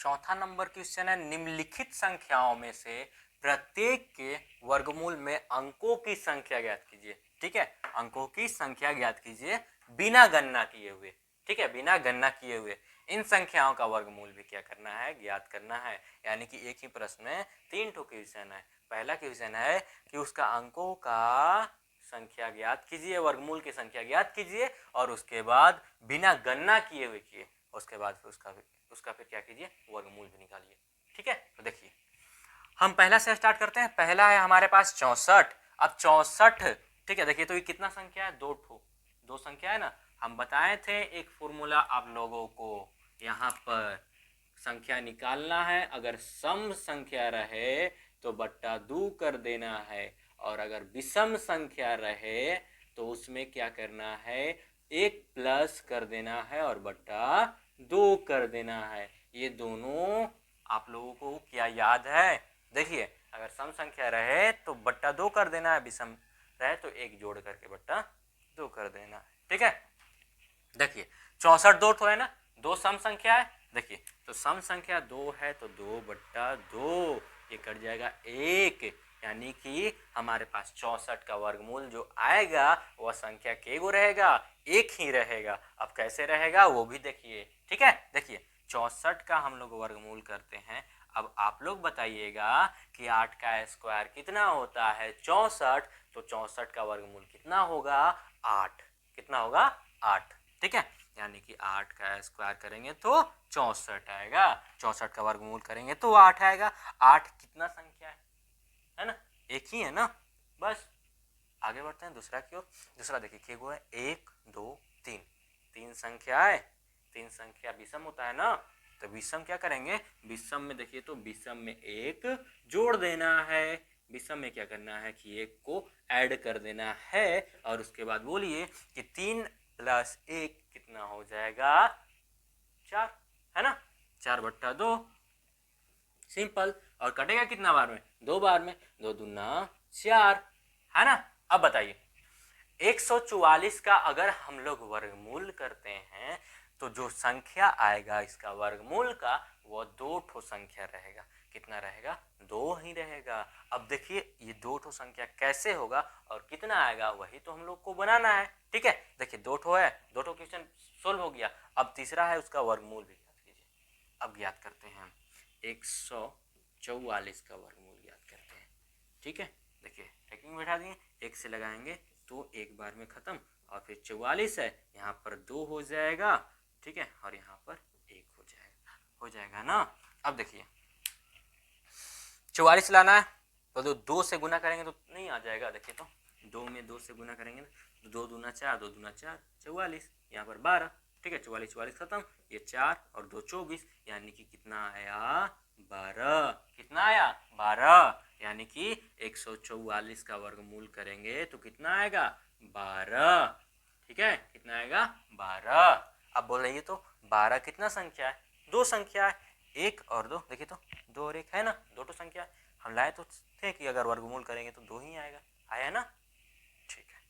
चौथा number question है, निम्नलिखित संख्याओं में से प्रत्येक के वर्गमूल में अंकों की संख्या ज्ञात कीजिए। ठीक है, अंकों की संख्या ज्ञात कीजिए बिना गणना किए हुए। ठीक है, बिना गणना किए हुए इन संख्याओं का वर्गमूल भी क्या करना है, ज्ञात करना है। यानी कि एक ही प्रश्न में 3 ठो क्वेश्चन है। पहला क्वेश्चन है कि उसका अंकों का संख्या ज्ञात कीजिए, वर्गमूल की संख्या ज्ञात कीजिए, और उसके बाद बिना गणना किए हुए किए, उसके बाद फिर उसका फिर क्या कीजिए, वर्गमूल भी निकालिए। ठीक है, तो देखिए हम पहला से स्टार्ट करते हैं। पहला है हमारे पास 64। अब 64, ठीक है, देखिए तो ये कितना संख्या है, दो संख्या है ना। हम बताए थे एक फॉर्मूला आप लोगों को, यहाँ पर संख्या निकालना है, अगर सम संख्या रहे तो बट्टा 2 कर देना है, और अगर विषम संख्या रहे तो उसमें क्या करना है, 1 प्लस कर देना है और बट्टा 2 कर देना है। ये दोनों आप लोगों को क्या याद है? देखिए अगर सम संख्या रहे तो बट्टा 2 कर देना है, विषम रहे तो 1 जोड़ करके बट्टा 2 कर देना है। ठीक है, देखिए 64 दो तो है ना, दो सम संख्या है। देखिए तो सम संख्या 2 है तो 2 बट्टा 2, ये कट जाएगा 1, यानी कि हमारे पास 64 का वर्गमूल जो आएगा वह संख्या के गो रहेगा, 1 ही रहेगा। अब कैसे रहेगा वो भी देखिए। ठीक है, देखिए 64 का हम लोग वर्गमूल करते हैं। अब आप लोग बताइएगा कि 8 का स्क्वायर कितना होता है, 64, तो 64 का वर्गमूल कितना होगा, 8। कितना होगा, 8। ठीक है, यानी कि 8 का स्क्वायर करेंगे तो 64 आएगा, 64 का वर्गमूल करेंगे तो 8 आएगा। 8 कितना संख्या है ना, एक ही है ना। बस आगे बढ़ते हैं दूसरा की ओर। दूसरा देखिए के गो है 1 2 3, 3 संख्या है। 3 संख्या विषम होता है ना, तो विषम क्या करेंगे, विषम में देखिए तो विषम में 1 जोड़ देना है, विषम में क्या करना है कि 1 को ऐड कर देना है, और उसके बाद बोलिए कि 3 प्लस 1 कितना हो जाएगा, 4, है ना। 4 बट्टा 2, सिंपल। और कटेगा कितना बार में, 2 बार में, 2 दूना 4, है ना। अब बताइए 144 का अगर हम लोग वर्गमूल करते हैं तो जो संख्या आएगा इसका वर्गमूल का वो 2 ठो संख्या रहेगा। कितना रहेगा, 2 ही रहेगा। अब देखिए ये 2 ठो संख्या कैसे होगा और कितना आएगा, वही तो हम लोग को बनाना है। ठीक है, देखिए 2 ठो है, 2 ठो क्वेश्चन सोल्व हो गया। अब तीसरा है उसका वर्गमूल भी ज्ञात कीजिए। अब ज्ञात करते हैं हम 144 का वर्गमूल ज्ञात करते हैं। ठीक है, देखिए टैकिंग बैठा दिए, 1 से लगाएंगे तो एक बार में खत्म, और फिर 44 है, यहाँ पर 2 हो जाएगा। ठीक है, और यहाँ पर 1 हो जाएगा ना। अब देखिए 44 लाना है तो 2 से गुना करेंगे तो नहीं आ जाएगा। देखिए तो 2 में 2 से गुना करेंगे तो 2 दूना 4, 2 दूना 4, 44, यहाँ पर 12। ठीक है, 44 44 खत्म, ये 4 और 2 24, यानी कि कितना आया, 12। कितना आया, 12, यानी कि 144 का वर्गमूल करेंगे तो कितना आएगा, 12। ठीक है, कितना आएगा, 12। अब बोल रही तो 12 कितना संख्या है, 2 संख्या है, 1 और 2। देखिए तो 2 और 1 है ना, 2 तो संख्या है। हम लाए तो थे कि अगर वर्गमूल करेंगे तो 2 ही आएगा, आया ना। ठीक है,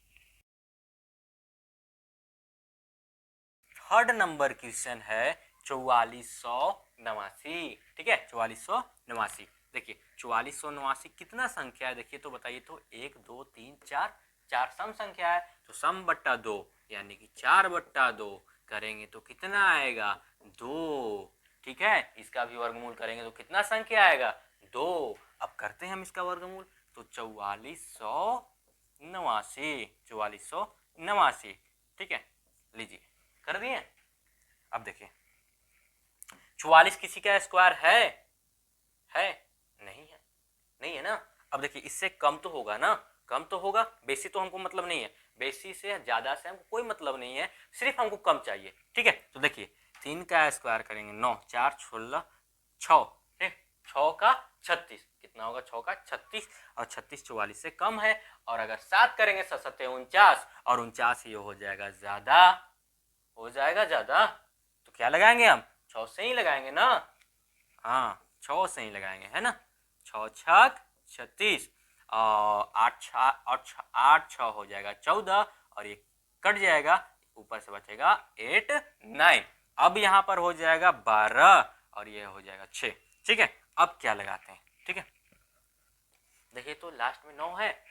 थर्ड नंबर क्वेश्चन है 4489। ठीक है, 4489। देखिए 4489 कितना संख्या है, देखिए तो बताइए तो 1 2 3 4, 4 सम संख्या है, तो सम बट्टा 2 यानी कि 4 बट्टा 2 करेंगे तो कितना आएगा, 2। ठीक है, इसका भी वर्गमूल करेंगे तो कितना संख्या आएगा, 2। अब करते हैं हम इसका वर्गमूल, तो 4489। ठीक है, लीजिए कर दिए। अब देखिए 44 किसी का स्क्वायर है नहीं है, नहीं है ना। अब देखिए इससे कम तो होगा ना, कम तो होगा, बेसी तो हमको मतलब नहीं है, बेसी से ज्यादा से हमको कोई मतलब नहीं है, सिर्फ हमको कम चाहिए। ठीक है, तो देखिए 3 का स्क्वायर करेंगे 9, 4 16 6, ठीक, 6 का 36, कितना होगा, 6 का 36, और 36 44 से कम है। और अगर 7 करेंगे 7 7 49, और 49 ये हो जाएगा ज्यादा, हो जाएगा ज्यादा, तो क्या लगाएंगे हम, 6 से ही लगाएंगे ना। हाँ 6 से ही लगाएंगे, है ना। 6 छक 36, और 8 6 हो जाएगा 14, और ये कट जाएगा, ऊपर से बचेगा 8 9। अब यहाँ पर हो जाएगा 12, और ये हो जाएगा 6। ठीक है, अब क्या लगाते हैं, ठीक है, देखिए तो लास्ट में 9 है,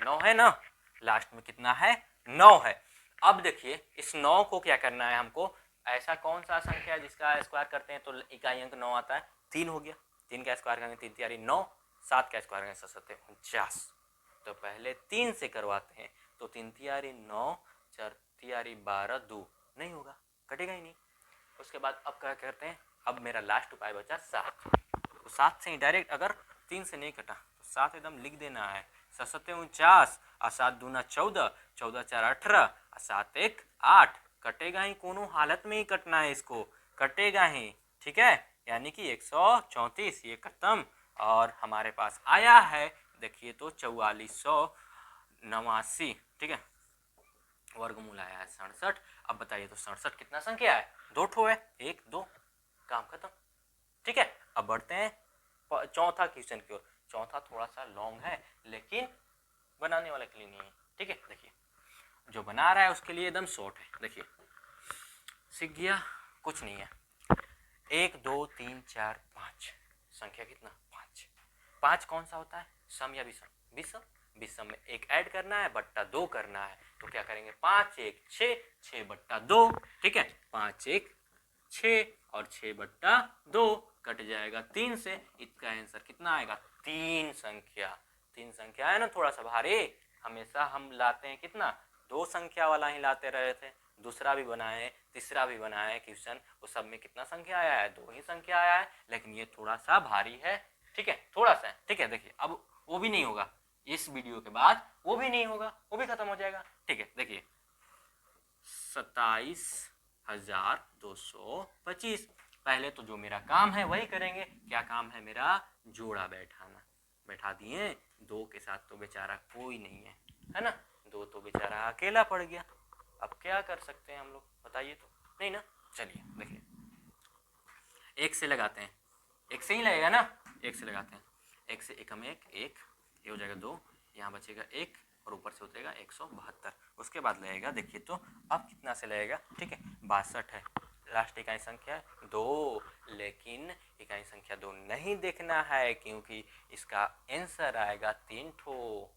9 है ना, लास्ट में कितना है, 9 है। अब देखिए इस 9 को क्या करना है हमको, ऐसा कौन सा संख्या है जिसका स्क्वायर करते हैं तो इकाई अंक 9 आता है, 3 हो गया, 3 का स्क्वायर करेंगे 3 तियारी 9, 7 का स्क्वायर करेंगे 7 49। तो पहले 3 से करवाते हैं, तो 3 तियारी 9, 4 तियारी 12, 2 नहीं होगा, कटेगा ही नहीं। उसके बाद अब क्या करते हैं, अब मेरा लास्ट उपाय बचा 7, तो 7 से ही डायरेक्ट, अगर 3 से नहीं कटा तो 7 एकदम लिख देना है, 7 49 और 7 दूना 14, 14 4 18 और 7 1 8, कटेगा ही, कोनो हालत में ही कटना है इसको, कटेगा ही, ठीक है, यानी कि 134, ये खत्म। और हमारे पास आया है देखिए तो 4489, ठीक है, वर्गमूल आया है 67। अब बताइए तो 67 कितना संख्या है, 2 ठो है, 1 2, काम खत्म, ठीक है। अब बढ़ते हैं चौथा क्वेश्चन की ओर। चौथा थोड़ा सा लॉन्ग है लेकिन बनाने वाले के लिए नहीं है, ठीक है। देखिए जो बना रहा है उसके लिए एकदम शॉर्ट है, देखिए सीख गया, कुछ नहीं है, 1 2 3 4 5, संख्या कितना 5, 5 कौन सा होता है, सम या विषम, विषम, विषम में एक ऐड करना है बट्टा 2 करना है, तो क्या करेंगे 5 1 6, 6 बट्टा 2, ठीक है, 5 1 6 और 6 बट्टा 2 कट जाएगा 3 से, इसका आंसर कितना आएगा, 3 संख्या। 3 संख्या है ना थोड़ा सा भारी, हमेशा हम लाते हैं कितना, 2 संख्या वाला ही लाते रहे थे, दूसरा भी बनाए तीसरा भी बनाए क्वेश्चन, वो सब में कितना संख्या आया है, 2 ही संख्या आया है, लेकिन ये थोड़ा सा भारी है, ठीक है, थोड़ा सा, ठीक है। देखिए अब वो भी नहीं होगा, इस वीडियो के बाद वो भी नहीं होगा, वो भी खत्म हो जाएगा, ठीक है। देखिए 27,225, पहले तो जो मेरा काम है वही करेंगे, क्या काम है मेरा, जोड़ा बैठाना, बैठा दिए, 2 के साथ तो बेचारा कोई नहीं है ना, 2 तो बेचारा अकेला पड़ गया, अब क्या कर सकते हैं हम लोग, बताइए तो, नहीं ना, चलिए देखिए 1 से लगाते हैं, 1 से ही लगेगा ना, 1 से लगाते हैं, 1 से एक हम 1 1, ये हो जाएगा 2, यहाँ बचेगा 1 और ऊपर से उतरेगा 172, उसके बाद लगेगा, देखिए तो अब कितना से लगेगा, ठीक है 62 है, लास्ट इकाई संख्या है 2, लेकिन इकाई संख्या 2 नहीं देखना है क्योंकि इसका आंसर आएगा 3 ठो,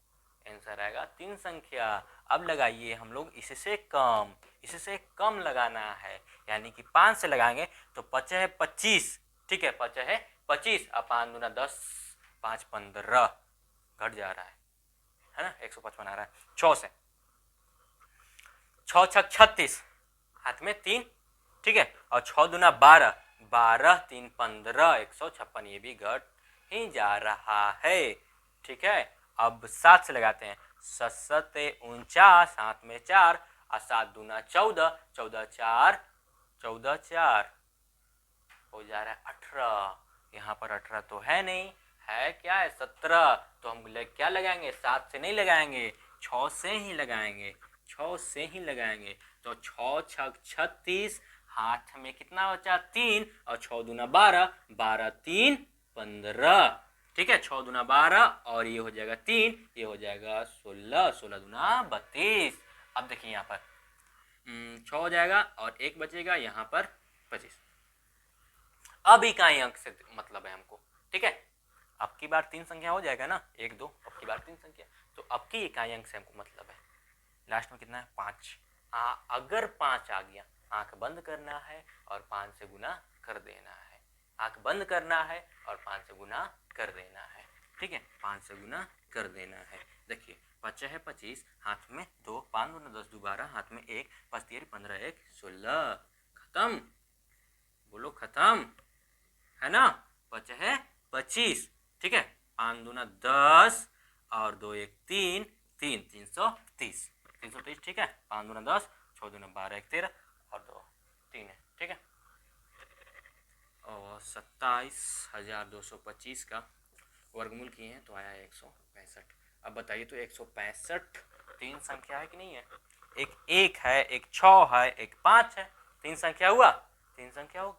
आंसर आएगा 3 संख्या। अब लगाइए हम लोग इससे कम, इससे कम लगाना है, यानी कि 5 से लगाएंगे तो 5 है 25, ठीक है, 5 है 25 और 5 दूना 10, 5 15, घट जा रहा है ना, 155 आ रहा है। 6 से 6 6 36, हाथ में 3, ठीक है, और 6 दूना 12, 12 3 15, 156, ये भी घट ही जा रहा है, ठीक है। अब 7 से लगाते हैं, 7 49, हाथ में 4 और 7 दूना 14, 14 4, 14 4 हो जा रहा है 18, यहाँ पर 18 तो है नहीं, है क्या है 17, तो हम क्या लगाएंगे, 7 से नहीं लगाएंगे, 6 से ही लगाएंगे, 6 से ही लगाएंगे, तो 6 6 36, हाथ में कितना बचा 3 और 6 दूना 12, 12 3 15, ठीक है, 6 दूना 12 और ये हो जाएगा 3, ये हो जाएगा 16, 16 दूना 32। अब देखिए यहाँ पर 6 हो जाएगा और 1 बचेगा, यहाँ पर 25। अब इकाई अंक से मतलब है हमको, ठीक है, अब की बार 3 संख्या हो जाएगा ना, 1 2, अब की बार 3 संख्या, तो अब की इकाई अंक से हमको मतलब है, लास्ट में कितना है 5, अगर 5 आ गया आंख बंद करना है और 5 से गुना कर देना है, आंख बंद करना है और 5 से गुना कर देना है, ठीक है, 5 से गुना कर देना है। देखिए 5 है 25, हाथ में 2, 5 दूना 10 12, हाथ में 1, 5 3 15 1 16, खत्म, बोलो खत्म, है ना, 5 है 25, ठीक है, 5 दूना 10 और 2 1 3, 3 330, 330, ठीक है, 5 दूना 10, 6 दूना 12 1 13 और 2 3 है, ठीक है, और 27,225 का वर्गमूल किए हैं तो आया 165। अब बताइए तो 165 3 संख्या है कि नहीं है, एक 1 है, एक 6 है, एक 5 है, 3 संख्या हुआ, 3 संख्या होगी,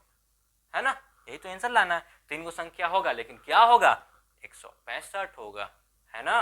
है ना, यही तो आंसर लाना है, 3 को संख्या होगा लेकिन क्या होगा 165 होगा, है ना।